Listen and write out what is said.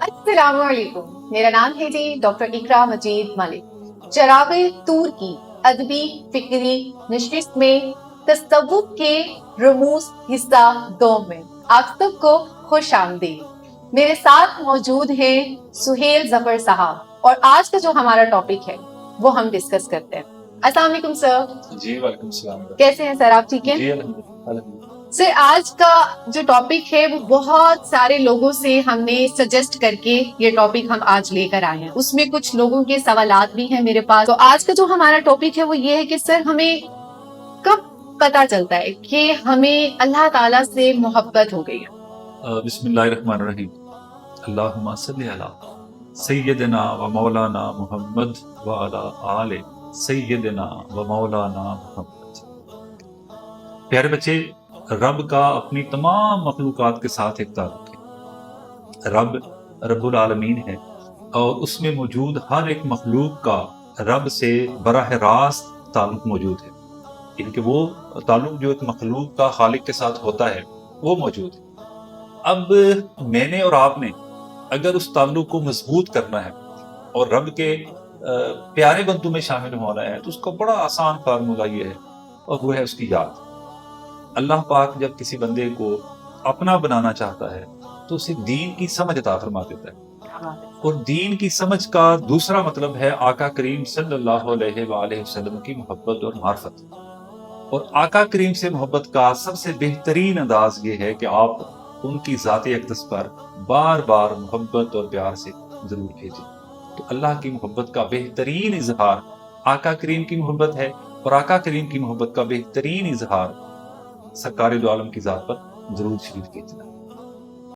السلام علیکم، میرا نام ہے جی ڈاکٹر اقرا مجید ملک۔ چراغ طور کی ادبی فکری نشست میں تصوف کے رموز حصہ دوم میں آپ سب کو خوش آمدید۔ میرے ساتھ موجود ہیں سہیل ظفر صاحب، اور آج کا جو ہمارا ٹاپک ہے وہ ہم ڈسکس کرتے ہیں۔ السلام علیکم سر۔ جی وعلیکم السلام۔ کیسے ہیں سر آپ؟ ٹھیک ہیں؟ جی الحمدللہ۔ سر آج کا جو ٹاپک ہے وہ بہت سارے لوگوں سے ہم نے سجیسٹ کر کے یہ ٹاپک ہم آج لے کر آئے ہیں، اس میں کچھ لوگوں کے سوالات بھی ہیں میرے پاس۔ تو آج کا جو ہمارا ٹاپک ہے وہ یہ ہے کہ سر ہمیں کب پتا چلتا ہے کہ ہمیں اللہ تعالیٰ سے محبت ہو گئی ہے؟ بسم اللہ الرحمن الرحیم۔ اللہم صلی علی سیدنا و مولانا محمد و علی آل سیدنا و مولانا محمد۔ پیارے بچے، رب کا اپنی تمام مخلوقات کے ساتھ ایک تعلق ہے۔ رب رب العالمین ہے، اور اس میں موجود ہر ایک مخلوق کا رب سے براہ راست تعلق موجود ہے، ان کہ وہ تعلق جو ایک مخلوق کا خالق کے ساتھ ہوتا ہے وہ موجود ہے۔ اب میں نے اور آپ نے اگر اس تعلق کو مضبوط کرنا ہے اور رب کے پیارے بندوں میں شامل ہونا ہے تو اس کا بڑا آسان فارمولہ یہ ہے، اور وہ ہے اس کی یاد۔ اللہ پاک جب کسی بندے کو اپنا بنانا چاہتا ہے تو اسے دین کی سمجھ عطا فرما دیتا ہے، اور دین کی سمجھ کا دوسرا مطلب ہے آقا کریم صلی اللہ علیہ وآلہ وسلم کی محبت اور معرفت۔ اور آقا کریم سے محبت کا سب سے بہترین انداز یہ ہے کہ آپ ان کی ذات اقدس پر بار بار محبت اور پیار سے ضرور بھیجیں۔ تو اللہ کی محبت کا بہترین اظہار آقا کریم کی محبت ہے، اور آقا کریم کی محبت کا بہترین اظہار سرکار دو عالم کی ذات پر ضرور شریف کیجیے۔